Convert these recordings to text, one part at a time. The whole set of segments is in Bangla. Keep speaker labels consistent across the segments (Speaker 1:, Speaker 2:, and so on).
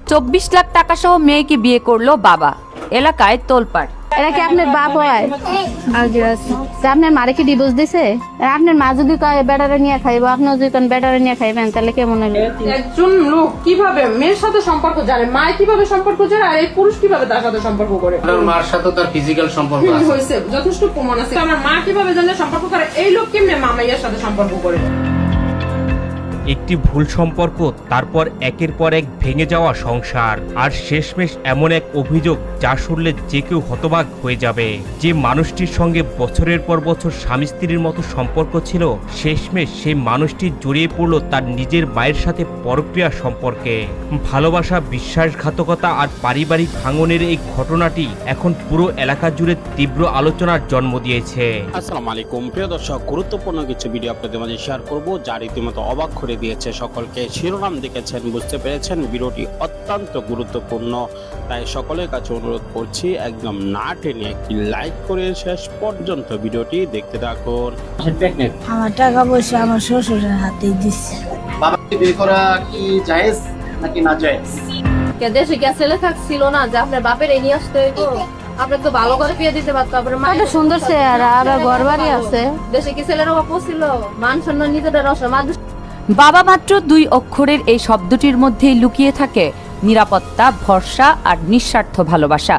Speaker 1: 24 লাখ টাকা সহ মেয়েকে বিয়ে করলো বাবা, এলাকায় তোলপাড়।
Speaker 2: এরা কি আপনার বাপ হয়? আপনার মারে কি ডিভোর্স দিছে? আপনার মা যদি কয় বেটারে নিয়ে খাইবো, আপনি যদি কোন বেটারে নিয়ে খাইবেন, তাহলে কেমন হলো?
Speaker 3: একজন লোক কিভাবে মেয়ের সাথে সম্পর্ক জানে, মা কিভাবে সম্পর্ক জানে, আর এই পুরুষ কিভাবে তার সাথে সম্পর্ক করে?
Speaker 4: তার মার সাথে তার ফিজিক্যাল সম্পর্ক আছে,
Speaker 3: হইছে যথেষ্ট প্রমাণ আছে। আমার মা কিভাবে জানে সম্পর্ক করে, এই লোক কেমনে মামাইয়ার সাথে সম্পর্ক করে?
Speaker 5: একটি ভুল সম্পর্ক, তারপর একের পর এক ভেঙে যাওয়া সংসার, আর শেষমেশ এমন এক অভিযোগ যা শুনলে যে কেউ হতবাক হয়ে যাবে। যে মানুষটির সঙ্গে বছরের পর বছর স্বামী স্ত্রীর মতো সম্পর্ক ছিল, শেষমেশ সেই মানুষটি জড়িয়ে পড়ল তার নিজের মায়ের সাথে পরক্রিয়া সম্পর্কে। ভালোবাসা, বিশ্বাসঘাতকতা আর পারিবারিক ভাঙনের এই ঘটনাটি এখন পুরো এলাকা জুড়ে তীব্র আলোচনার জন্ম দিয়েছে।
Speaker 6: আসসালামু আলাইকুম প্রিয় দর্শক, গুরুত্বপূর্ণ কিছু ভিডিও আপনাদের মাঝে শেয়ার করব যা রীতিমতো অবাক করে দিয়েছে সকলকে। শিরোনাম দেখেছেন, বুঝতে পেরেছেন ভিডিওটি অত্যন্ত গুরুত্বপূর্ণ, তাই সকলের কাছে অনুরোধ করছি একদম না টেনে একটি লাইক করে শেষ পর্যন্ত ভিডিওটি দেখতে থাকুন।
Speaker 7: আমার টাকা পয়সা আমার শ্বশুরের হাতে দিচ্ছে।
Speaker 4: বাবাকে বিয়ে করা কি জায়েজ নাকি না জায়েজ?
Speaker 8: দেশে কি ছেলে থাকছিল না যে আপনার বাপের এই নিয়ে আসতে হইতো? আপনার তো ভালো করে বিয়ে দিতে পারতো, আপনার মা
Speaker 2: একটা সুন্দর চেহারা, আবার ঘর বাড়ি আছে।
Speaker 8: দেশে কি ছেলের অভাব ছিল? মান সম্মান নিজেদের রসা মানুষ।
Speaker 1: বাবা মাত্র 2 অক্ষরের এই শব্দটির মধ্যেই লুকিয়ে থাকে নিরাপত্তা, ভরসা আর নিঃস্বার্থ ভালোবাসা।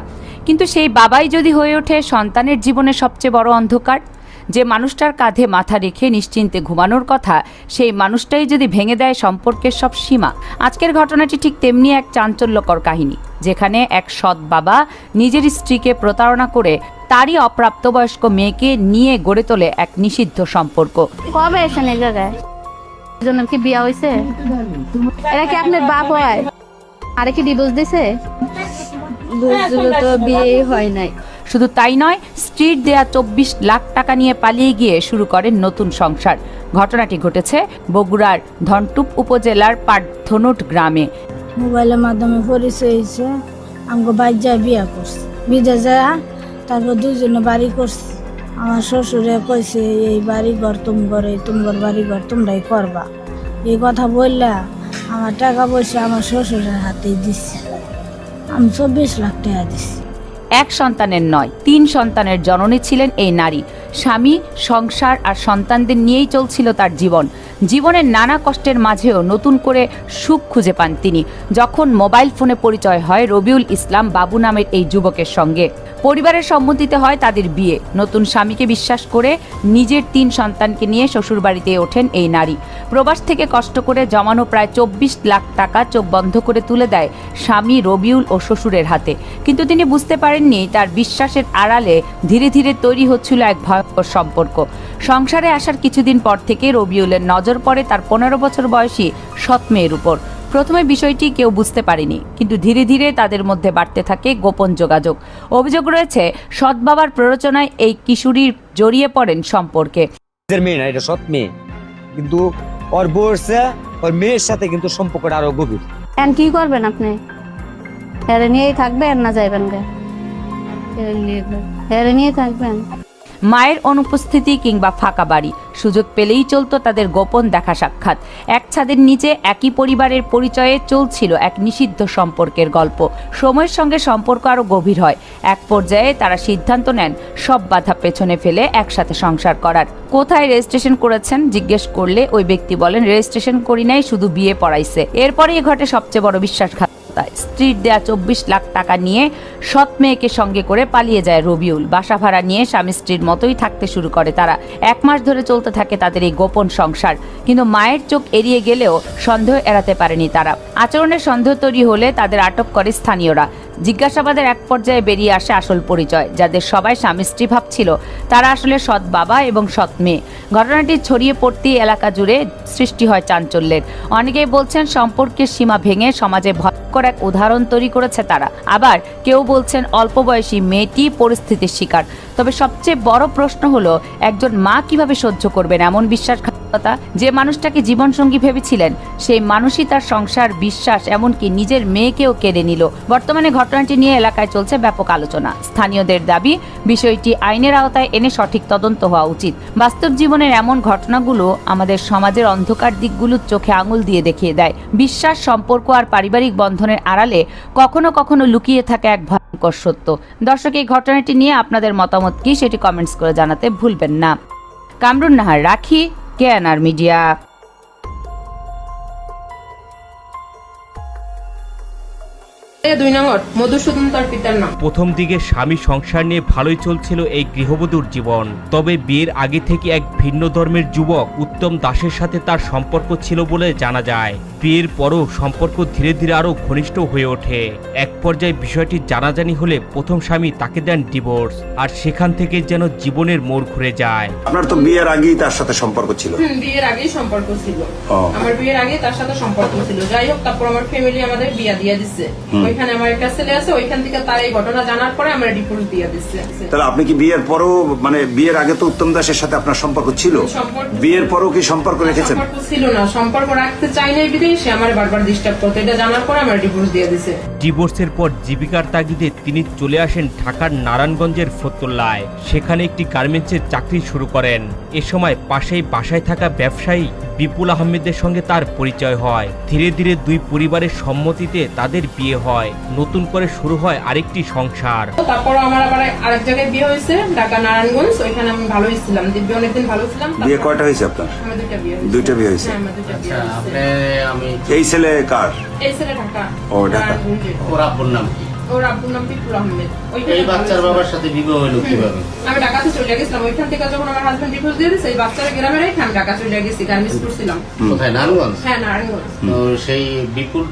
Speaker 1: কিন্তু সেই বাবাই যদি হয়ে ওঠে সন্তানের জীবনের সবচেয়ে বড় অন্ধকার, যে মানুষটার কাঁধে মাথা রেখে নিশ্চিন্তে ঘুমানোর কথা, সেই মানুষটাই যদি ভেঙে দেয় সম্পর্কের সব সীমা। আজকের ঘটনাটি ঠিক তেমনি এক চাঞ্চল্যকর কাহিনী, যেখানে এক সৎ বাবা নিজের স্ত্রীকে প্রতারণা করে তারই অপ্রাপ্তবয়স্ক মেয়েকে নিয়ে গড়ে তোলে এক নিষিদ্ধ সম্পর্ক।
Speaker 2: কবে এসেন এই জায়গায়? জন্য কি বিয়া হয়েছে? এরা কি আপনার বাপ হয়? আরে কি ডিভোর্স দিছে?
Speaker 8: তো বিয়ে হয় নাই।
Speaker 1: শুধু তাই নয়, স্ত্রীর দেয়া 24 লাখ টাকা নিয়ে পালিয়ে গিয়ে শুরু করেন নতুন সংসার। ঘটনাটি ঘটেছে বগুড়ার ধনটুপ উপজেলার পাটধনুট গ্রামে।
Speaker 7: মোবাইলের মাধ্যমে পরিচয় হয়েছে, আমাকে বাইর যায় বিয়া করছে। বিদেশ যায়, তারপর দুজনে বাড়ি করছে। আমার শ্বশুরে কইছে এই বাড়ি ঘর তোমার বাড়ি ঘর তোমরাই করবা। এই কথা বললা আমার টাকা পয়সা আমার শ্বশুরের হাতে দিচ্ছে। আমি 24 লাখ টাকা দিচ্ছি।
Speaker 1: এক সন্তানের নয়, 3 সন্তানের জননী ছিলেন এই নারী। স্বামী, সংসার আর সন্তানদের নিয়েই চলছিল তার জীবন। জীবনের নানা কষ্টের মাঝেও নতুন করে সুখ খুঁজে পান তিনি, যখন মোবাইল ফোনে পরিচয় হয় রবিউল ইসলাম বাবু নামের এই যুবকের সঙ্গে। পরিবারের সম্মতিতে হয় তাদের বিয়ে। নতুন স্বামীকে বিশ্বাস করে নিজের 3 সন্তানকে নিয়ে শ্বশুরবাড়িতে ওঠেন এই নারী। প্রবাস থেকে কষ্ট করে জমানো প্রায় 24 লাখ টাকা চোখ বন্ধ করে তুলে দেয় স্বামী রবিউল ও শ্বশুরের হাতে। কিন্তু তিনি বুঝতে পারেননি তার বিশ্বাসের আড়ালে ধীরে ধীরে তৈরি হচ্ছিল এক ভয়ঙ্কর সম্পর্ক। সংসারে আসার কিছুদিন পর থেকে রবিউলের নজর পড়ে তার 15 বছর বয়সী সৎ মেয়ের উপর। প্রথমে বিষয়টি কেউ বুঝতে পারেনি, কিন্তু ধীরে ধীরে তাদের মধ্যে বাড়তে থাকে গোপন যোগাযোগ। অভিযোগ রয়েছে সৎ বাবার প্ররোচনায় এই কিশোরী জড়িয়ে পড়েন সম্পর্কে।
Speaker 9: মেয়ে না, এটা সৎ মেয়ে, কিন্তু ওর বউরছে ওর মেয়ের সাথে কিন্তু সম্পর্কটা আরো গভীর।
Speaker 2: এখন কি করবেন আপনি? এরা নিয়েই থাকবেন না যাইবেন গে? এরা নিয়ে থাকবেন।
Speaker 1: মায়ের অনুপস্থিতি কিংবা ফাঁকা বাড়ি, সুযোগ পেলেই চলতো তাদের গোপন দেখা সাক্ষাৎ। এক ছাদের নিচে একই পরিবারের পরিচয়ে চলছিল এক নিষিদ্ধ সম্পর্কের গল্প। সময়ের সঙ্গে সম্পর্ক আরো গভীর হয়। এক পর্যায়ে তারা সিদ্ধান্ত নেন সব বাধা পেছনে ফেলে একসাথে সংসার করার। কোথায় রেজিস্ট্রেশন করেছেন জিজ্ঞেস করলে ওই ব্যক্তি বলেন, রেজিস্ট্রেশন করি নাই, শুধু বিয়ে পড়াইছে। এরপরেই ঘটে সবচেয়ে বড় বিশ্বাসঘাতকতা। স্ত্রীর দেয়া 24 লাখ টাকা নিয়ে সৎ মেয়েকে সঙ্গে করে পালিয়ে যায় রবিউল। বাসা ভাড়া নিয়ে স্বামী স্ত্রীর মতোই থাকতে শুরু করে তারা। 1 মাস ধরে চলতে থাকে তাদের এই গোপন সংসার। কিন্তু মায়ের চোখ এড়িয়ে গেলেও সন্দেহ এড়াতে পারেনি তারা। আচরণের সন্দেহ তৈরি হলে তাদের আটক করে স্থানীয়রা। জিজ্ঞাসাবাদের এক পর্যায়ে বেরিয়ে আসে আসল পরিচয়। যাদের সবাই স্বামী স্ত্রী ভাবছিল, তারা আসলে সৎ বাবা এবং সৎ মেয়ে। ঘটনাটি ছড়িয়ে পড়তেই এলাকা জুড়ে সৃষ্টি হয় চাঞ্চল্যের। অনেকেই বলছেন সম্পর্কের সীমা ভেঙে সমাজে ভয়ঙ্কর এক উদাহরণ তৈরি করেছে তারা। আবার কেউ বলছেন অল্প বয়সী মেয়েটি পরিস্থিতির শিকার। তবে সবচেয়ে বড় প্রশ্ন হলো একজন মা কিভাবে সহ্য করবেন এমন বিশ্বাসঘাতকতা? যে মানুষটাকে জীবনসঙ্গী ভেবেছিলেন সেই মানুষই তার সংসার, বিশ্বাস, এমনকি নিজের মেয়েকেও কেড়ে নিল। বর্তমানে ঘটনাটি নিয়ে এলাকায় চলছে ব্যাপক আলোচনা। স্থানীয়দের দাবি বিষয়টি আইনের আওতায় এনে সঠিক তদন্ত হওয়া উচিত। বাস্তব জীবনের এমন ঘটনাগুলো আমাদের সমাজের অন্ধকার দিকগুলোর চোখে আঙুল দিয়ে দেখিয়ে দেয়। বিশ্বাস, সম্পর্ক আর পারিবারিক বন্ধনের আড়ালে কখনো কখনো লুকিয়ে থাকে এক ভয়ঙ্কর সত্য। দর্শক, এই ঘটনাটি নিয়ে আপনাদের মতামত কি সেটি কমেন্টস করে জানাতে ভুলবেন না। কামরুন নাহার, রাখি, কেএনআর মিডিয়া।
Speaker 3: 2 নম্বর মধুসূদন তার পিতার নাম।
Speaker 5: প্রথম দিকে স্বামী সংসার নিয়ে ভালোই চলছিল এই গৃহবধূর জীবন। তবে বিয়ের আগে থেকে এক ভিন্ন ধর্মের যুবক উত্তম দাসের সাথে তার সম্পর্ক ছিল বলে জানা যায়। বিয়ের পরও সম্পর্ক ধীরে ধীরে আরো ঘনিষ্ঠ হয়ে ওঠে। এক পর্যায়ে বিষয়টি জানাজানি হলে প্রথম স্বামী তাকে দেন ডিভোর্স, আর সেখান থেকে যেন জীবনের মোড় ঘুরে যায়।
Speaker 10: আপনার তো বিয়ের আগেই তার সাথে সম্পর্ক ছিল?
Speaker 3: বিয়ের আগেই সম্পর্ক ছিল। আমার বিয়ের আগে তার সাথে সম্পর্ক ছিল। যাই হোক, তারপর আমার ফ্যামিলি আমাদের বিয়া দিয়ে দিচ্ছে। ওইখানে আমার একটা ছেলে আছে, ওইখান থেকে তার এই ঘটনা জানার পরে আমরা ডিভোর্স দিয়ে দিচ্ছে।
Speaker 10: তাহলে আপনি কি বিয়ের পরও, মানে বিয়ের আগে তো উত্তম দাসের সাথে আপনার সম্পর্ক ছিল, বিয়ের পরও কি সম্পর্ক রেখেছেন?
Speaker 3: সম্পর্ক ছিল না, সম্পর্ক রাখতে চাই না বিধায় সে আমার বারবার ডিস্টার্ব করতো। এটা জানার পরে আমরা ডিভোর্স দিয়ে দিছে।
Speaker 5: ডিভোর্সের পর জীবিকার তাগিদে তিনি চলে আসেন ঢাকার নারায়ণগঞ্জের ফতুল্লায়। সেখানে একটি গার্মেন্টসের চাকরি শুরু করেন। এ সময় পাশেই বাসায় থাকা ব্যবসায়ী বিপুল আহমেদের সঙ্গে তার পরিচয় হয়। ধীরে ধীরে দুই পরিবারের সম্মতিতে তাদের বিয়ে হয়। নতুন করে শুরু হয় আরেকটি সংসার।
Speaker 3: তারপর আমার আবার আরেক জায়গায় বিয়ে হয়েছে, ঢাকা নারায়ণগঞ্জ। ওইখানে আমি ভালোই ছিলাম, দিব্যি অনেকদিন ভালো ছিলাম।
Speaker 10: বিয়ে কয়টা হয়েছে আপনার?
Speaker 3: আমার দুইটা বিয়ে হয়েছে।
Speaker 10: দুইটা বিয়ে হয়েছে?
Speaker 3: হ্যাঁ, আমার দুইটা বিয়ে হয়েছে।
Speaker 10: এই ছেলে কার?
Speaker 3: এই ছেলে ঢাকা।
Speaker 10: ও, ঢাকা।
Speaker 4: ওর আব্বুর নাম কি?
Speaker 3: ওর আব্বুর নাম বিপুল আহমেদ।
Speaker 4: এই বাচ্চার বাবার সাথে বিবাহ হলো কিভাবে?
Speaker 3: আমি ঢাকাতে চলে গেছিলাম। ওইখান থেকে যখন আমার হাজবেন্ড ডিভোর্স দিয়ে দিয়েছে, এই বাচ্চারা গ্রামে রেখে আমি ঢাকা চলে গেছি, গার্মেন্টস করছিলাম।
Speaker 4: কোথায়, নারায়ণগঞ্জ?
Speaker 3: হ্যাঁ, নারায়ণগঞ্জ।
Speaker 4: তো সেই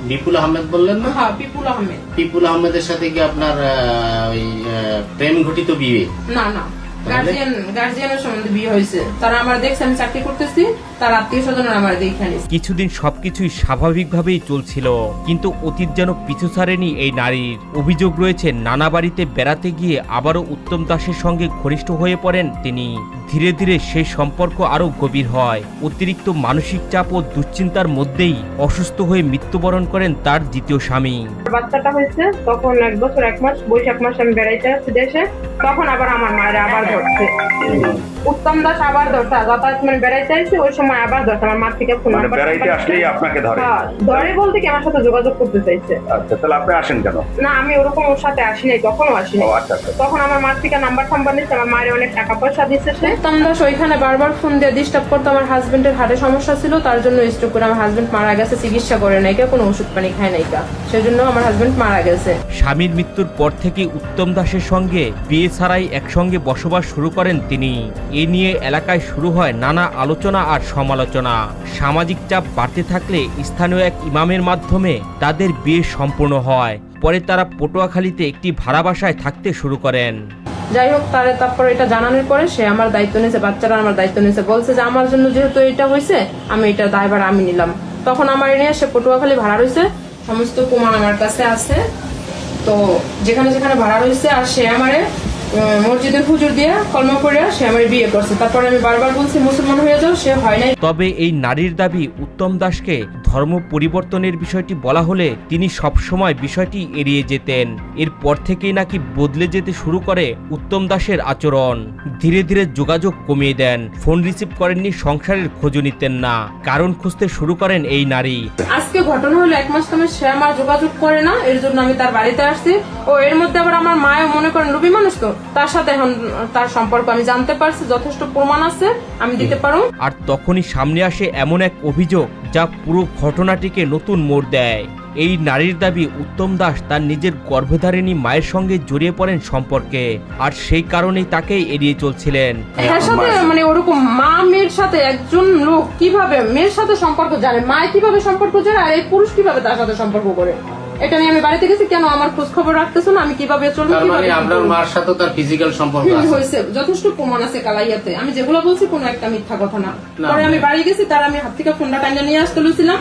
Speaker 4: বিপুল আহমেদ বললেন না?
Speaker 3: হ্যাঁ, বিপুল আহমেদ।
Speaker 4: বিপুল আহমেদের সাথে কি আপনার ওই প্রেম ঘটিত বিয়ে?
Speaker 3: না না, গার্জিয়ানের সম্বন্ধে বিয়ে হয়েছে। তারা আমার দেখছে আমি চাকরি করতেছি, তার আত্মীয় স্বজন আমার দেখে
Speaker 5: কিছুদিন সবকিছুই স্বাভাবিকভাবেই চলছিল, কিন্তু অতীত যেন পিছু ছাড়েনি এই নারীর। অভিযোগ রয়েছে নানা বাড়িতে বেড়াতে গিয়ে আবারও উত্তম দাসের সঙ্গে ঘনিষ্ঠ হয়ে পড়েন তিনি। ধীরে ধীরে সেই সম্পর্ক আরো গভীর হয়। অতিরিক্ত মানসিক চাপ ও দুশ্চিন্তার মধ্যেই অসুস্থ হয়ে মৃত্যুবরণ করেন তার দ্বিতীয় স্বামী।
Speaker 3: বাচ্চাটা হয়েছে তখন 1 বছর 1 মাস, বৈশাখ মাসে আমি বেড়াইতে আসছি দেশে। তখন আবার আমার মায়ের আবার ধরছে উত্তম দাস, আবার ধরছে যাতায়াত, মানে বেড়াইতে আসছি ওই সময় আবার ধরছে। আমার মা থেকে ফোন,
Speaker 10: বেড়াইতে আসলেই আপনাকে ধরে?
Speaker 3: ধরে বলতে কি আমার সাথে যোগাযোগ করতে চাইছে।
Speaker 10: আচ্ছা, তাহলে আপনি আসেন কেন?
Speaker 3: না, আমি ওরকম ওর সাথে আসি নাই, তখনও আসি নাই। তখন আমার মার থেকে নাম্বার নিচ্ছে, আমার মায়ের অনেক টাকা পয়সা দিচ্ছে সে। উত্তম দাস ওইখানে বারবার ফোন দিয়ে ডিস্টার্ব করতো। আমার হাজবেন্ডের হার্টের সমস্যা ছিল, তার জন্য স্ট্রোক করে আমার হাজবেন্ড মারা গেছে। চিকিৎসা করে নাই, কোনো ওষুধ পানি খায় নাই, সেজন্য আমার হাজবেন্ড মারা গেছে।
Speaker 5: স্বামীর মৃত্যুর পর থেকে উত্তম দাসের সঙ্গে বিয়ে ছাড়াই একসঙ্গে বসবাস শুরু করেন তিনি। এ নিয়ে এলাকায় শুরু হয় নানা আলোচনা আর সমালোচনা। সামাজিক চাপ বাড়তে থাকলে স্থানীয় এক ইমামের মাধ্যমে তাদের বিয়ে সম্পূর্ণ হয়। পরে তারা পটুয়াখালীতে একটি ভাড়া বাসায় থাকতে শুরু করেন।
Speaker 3: যাই হোক, তারপর এটা জানানোর পরে সে আমার দায়িত্ব নিয়েছে, বাচ্চারা আমার দায়িত্ব নিয়েছে। বলছে যে আমার জন্য যেহেতু এটা হয়েছে, আমি এটা দায়ভার আমি নিলাম। তখন আমার নিয়ে সে পটুয়াখালী ভাড়া রয়েছে, সমস্ত প্রমাণ আমার কাছে আছে। তো যেখানে যেখানে ভাড়া রয়েছে, আর সে আমারে মসজিদের হুজুর দিয়ে কলমা করে সে আমার বিয়ে করছে। তারপরে আমি বারবার বলছি মুসলমান হয়ে যাও, সে হয় নাই।
Speaker 5: তবে এই নারীর দাবি উত্তম দাসকে ধর্ম পরিবর্তনের বিষয়টি বলা হলে তিনি সবসময় বিষয়টি এড়িয়ে যেতেন। এরপর থেকেই নাকি বদলে যেতে শুরু করে উত্তম দাসের আচরণ। ধীরে ধীরে যোগাযোগ কমিয়ে দেন, ফোন রিসিভ করেননি, সংসারের খোঁজও নিতেন না। কারণ খুঁজতে শুরু করেন এই নারী।
Speaker 3: আজকে ঘটনা হলো 1 মাস কামে সে আমার যোগাযোগ করে না, এর জন্য আমি তার বাড়িতে আসছি। ও এর মধ্যে আবার আমার মায়ের মনে করেন রুবি মানুষ, তো তার সাথে এখন তার সম্পর্ক আমি জানতে পারছি, যথেষ্ট প্রমাণ আছে, আমি দিতে পারো।
Speaker 5: আর তখনই সামনে আসে এমন এক অভিযোগ যা পুরো ঘটনাটিকে নতুন মোড় দেয়। এই নারীর দাবি উত্তম দাস তার নিজের গর্ভধারিণী মায়ের সঙ্গে জড়িয়ে পড়েন সম্পর্কে, আর সেই কারণেই তাকে এড়িয়ে চলছিলেন।
Speaker 3: এর সাথে মানে ওরকম মা মেয়ের সাথে একজন লোক কিভাবে মেয়ের সাথে সম্পর্ক জানে, মায়ের কিভাবে সম্পর্ক জানে, আর এই পুরুষ কিভাবে তার সাথে সম্পর্ক করে, এটা নিয়ে আমি বাড়িতে গেছি। কেন আমার খোঁজ খবর রাখতেছো না, আমি কিভাবে চলবো?
Speaker 4: আপনার মার সাথে তার ফিজিক্যাল সম্পর্ক
Speaker 3: হয়েছে, যথেষ্ট প্রমাণ আছে কালাইয়াতে। আমি যেগুলো বলছি কোনো একটা মিথ্যা কথা না। পরে আমি বাড়ি গেছি, তার আমি হাত থেকে ফোনটা টাইনা নিয়ে আসতে লুছিলাম।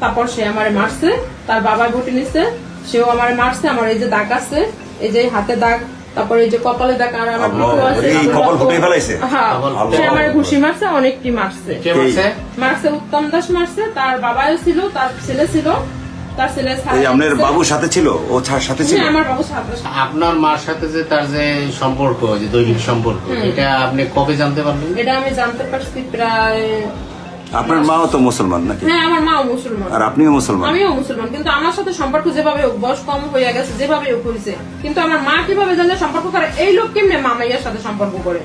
Speaker 3: তারপর সে আমারে মারছে, তার বাবা বটি নিচ্ছে, সেও আমারে মারছে। আমার এই যে দাগ আছে, এই যে হাতে দাগ, তারপরে এই যে কপালে দেখা আর আমার
Speaker 10: আল্লাহ,
Speaker 3: পিঠু আছে,
Speaker 10: এই কপাল ফুটিয়ে ফেলাইছে?
Speaker 3: হ্যাঁ,
Speaker 10: আল্লাহ।
Speaker 3: সে আমার ঘুষি মারছে, অনেকটি মারছে।
Speaker 4: কে বলছে?
Speaker 3: মারছে উত্তম দাস মারছে, তার বাবাও ছিল, তার ছেলে ছিল, তার ছেলে
Speaker 10: এই আপনার বাবুর সাথে ছিল, ও সাথে ছিল?
Speaker 3: আমার বাবু সাথে।
Speaker 4: আপনার মার সাথে যে তার যে সম্পর্ক, যে দৈহিক সম্পর্ক, এটা আপনি কবে জানতে পারলেন?
Speaker 3: এটা আমি জানতে পারছি প্রায়,
Speaker 10: আপনার মাও তো মুসলমান নাকি?
Speaker 3: হ্যাঁ আমার মাও মুসলমান,
Speaker 10: আর আপনিও মুসলমান?
Speaker 3: আমিও মুসলমান, কিন্তু আমার সাথে সম্পর্ক যেভাবে হোক, বয়স কম হয়ে গেছে, যেভাবে হোক হয়েছে, কিন্তু আমার মা কিভাবে জানলে সম্পর্ক করে, এই লোক কেমনে মামাইয়ার সাথে সম্পর্ক করে?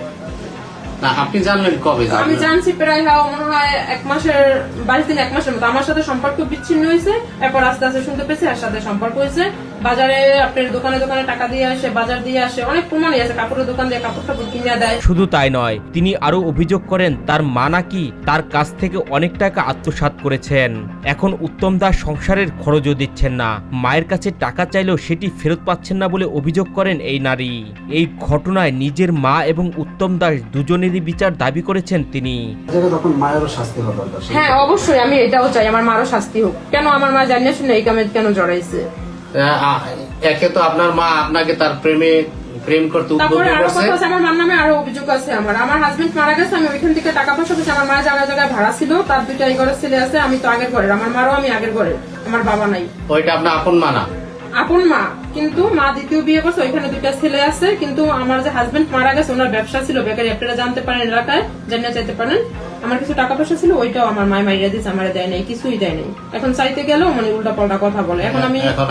Speaker 4: না, আপনি জানলেন কবে?
Speaker 3: আমি
Speaker 4: জানলেন?
Speaker 3: জানছি প্রায় মনে হয় 1 মাসের 22 দিন, 1 মাসের মতো আমার সাথে সম্পর্ক বিচ্ছিন্ন হয়েছে। এরপর আস্তে আস্তে শুনতে পেয়েছি আর সাথে সম্পর্ক হয়েছে। বাজারে আপনার দোকানে দোকানে টাকা দিয়ে আসে, বাজার দিয়ে আসে, অনেক প্রমাণই আছে, কাপড়ের দোকান দিয়ে কাপড় টাপড় কিনে দেয়।
Speaker 5: শুধু তাই নয়, তিনি আরো অভিযোগ করেন তার মা নাকি তার কাছ থেকে অনেক টাকা আত্মসাৎ করেছেন। এখন উত্তম দাস সংসারের খরচও দিচ্ছেন না, মায়ের কাছে টাকা চাইলেও সেটি ফেরত পাচ্ছেন না বলে অভিযোগ করেন এই নারী। এই ঘটনায় নিজের মা এবং উত্তম দাস দুজনেরই বিচার দাবি করেছেন তিনি।
Speaker 3: হ্যাঁ অবশ্যই, আমি এটাও চাই আমার মারও শাস্তি হোক। কেন আমার মা জানিয়ে শুনে এই কামে কেন জড়াইছে?
Speaker 4: একে তো আপনার মা আপনাকে তার প্রেম করতে
Speaker 3: তারপরে
Speaker 4: উদ্বুদ্ধ
Speaker 3: আরো
Speaker 4: করছে।
Speaker 3: কথা আছে, আমার মার নামে আরো অভিযোগ আছে। আমার হাজবেন্ড মারা গেছে, আমি ওইখান থেকে টাকা পয়সা পেয়েছি। আমার মা জায়গায় জায়গায় ভাড়া ছিল, তার 2টা এই ঘরের ছেলে আছে, আমি তো আগের ঘরের, আমার মারও আমি আগের ঘরের, আমার বাবা নাই।
Speaker 4: ওইটা আপনার আপন মা না?
Speaker 3: আপন মা, কিন্তু মা দ্বিতীয় বিয়ে করছে, ওইখানে 2টা ছেলে আছে। কিন্তু আমার যে হাজবেন্ড মারা গেছে, ওনার ব্যবসা ছিল বেকারি, আপনারা জানতে পারেন এলাকায়, জানিয়ে চাইতে পারেন। আমার কিছু টাকা পয়সা ছিল, ওইটাও আমার মায় মাইরা দিয়েছে, আমার দেয় নাই, কিছুই দেয় নাই। এখন চাইতে গেলেও মানে উল্টা পাল্টা কথা বলে। এখন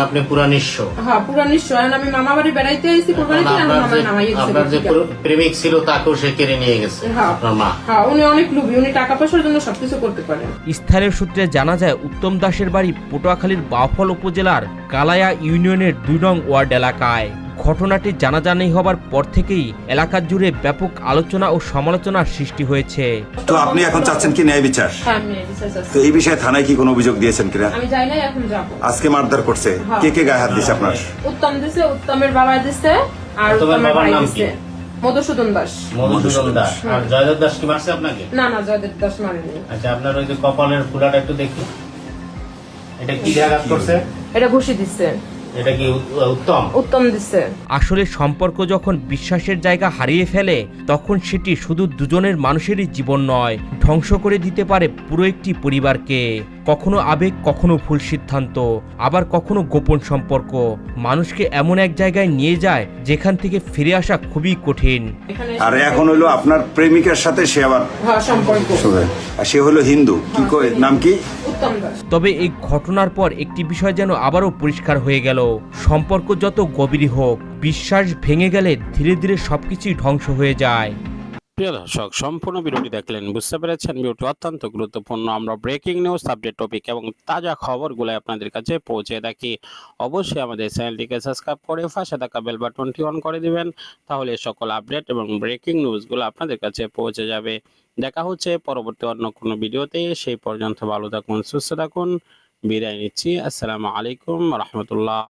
Speaker 4: আপনি পুরা নিঃস্ব?
Speaker 3: হ্যাঁ পুরা নিশ্চয়। এখন আমি মামা বাড়ি বেড়াইতে আইছি, কোরবানিতে আমার মামা নামাইয়ে দিয়েছে।
Speaker 4: আপনার যে প্রেমিক ছিল তাকেও সে কেড়ে নিয়ে গেছে
Speaker 3: হ্যাঁ।
Speaker 4: আপনার মা?
Speaker 3: হ্যাঁ, উনি অনেক লোভী, উনি টাকা পয়সার জন্য সবকিছু করতে পারেন।
Speaker 5: স্থানীয় সূত্রে জানা যায় উত্তম দাসের বাড়ি পটুয়াখালীর বাউফল উপজেলার কালায়া ইউনিয়নের 2 নং ওয়ার্ড এলাকায়। ঘটনাটি জানাজানি হবার পর থেকেই এলাকা জুড়ে ব্যাপক আলোচনা ও সমালোচনার সৃষ্টি হয়েছে।
Speaker 10: তো আপনি এখন চাচ্ছেন কি ন্যায় বিচার?
Speaker 3: হ্যাঁ আমি এই বিচার চাচ্ছি।
Speaker 10: তো এই বিষয়ে থানায় কি কোনো অভিযোগ দিয়েছেন কিনা?
Speaker 3: আমি যাই নাই, এখন যাবো।
Speaker 10: আজকে মারধর করছে,
Speaker 3: হ্যাঁ।
Speaker 10: কে কে গায়ে হাত দিছে আপনার?
Speaker 3: উত্তম দিছে, উত্তমের বাবা দিছে, আর
Speaker 4: উত্তমের
Speaker 3: উত্তমের
Speaker 4: বাবার
Speaker 3: ভাই
Speaker 4: নাম
Speaker 3: দিছে
Speaker 4: কি?
Speaker 3: মধুসূদন দাস।
Speaker 4: মধুসূদন দাস। আর জয়দেব দাস কি মারছে আপনাকে?
Speaker 3: না না, জয়দেব দাস মারেনি।
Speaker 4: আচ্ছা, আপনার ওই যে কপালের ফুলাটা একটু দেখি, এটা কি আঘাত করছে?
Speaker 3: এটা ঘুষি দিচ্ছে।
Speaker 4: এটা কি
Speaker 3: উত্তম দিচ্ছে।
Speaker 5: আসলে সম্পর্ক যখন বিশ্বাসের জায়গা হারিয়ে ফেলে, তখন সেটি শুধু দুজনের মানুষেরই জীবন নয়, ধ্বংস করে দিতে পারে পুরো একটি পরিবারকে। কখনো আবেগ, কখনো ভুল সিদ্ধান্ত, আবার কখনো গোপন সম্পর্ক মানুষকে এমন এক জায়গায় নিয়ে যায় যেখান থেকে ফিরে আসা খুবই কঠিন।
Speaker 10: আর এখন হলো আপনার প্রেমিকার সাথে সে আবার
Speaker 3: হ্যাঁ সম্পর্ক।
Speaker 10: আর সে হলো হিন্দু, কি নাম কি?
Speaker 3: উত্তম দাস।
Speaker 5: তবে এই ঘটনার পর একটি বিষয় যেন আবারও পরিষ্কার হয়ে গেল, সম্পর্ক যত গভীর হোক, বিশ্বাস ভেঙে গেলে ধীরে ধীরে সবকিছুই ধ্বংস হয়ে যায়।
Speaker 6: প্রিয় দর্শক, সম্পূর্ণ ভিডিওটি দেখলেন, বুঝতে পেরেছেন ভিডিওটি অত্যন্ত গুরুত্বপূর্ণ। আমরা ব্রেকিং নিউজ, আপডেট টপিক এবং তাজা খবরগুলো আপনাদের কাছে পৌঁছে থাকি। অবশ্যই আমাদের চ্যানেলটিকে সাবস্ক্রাইব করে পাশে থাকা বেল বাটনটি অন করে দিবেন, তাহলে সকল আপডেট এবং ব্রেকিং নিউজগুলো আপনাদের কাছে পৌঁছে যাবে। দেখা হচ্ছে পরবর্তী অন্য কোনো ভিডিওতে। সেই পর্যন্ত ভালো থাকুন, সুস্থ থাকুন, বিদায় নিচ্ছি। আসসালামু আলাইকুম রহমতুল্লাহ।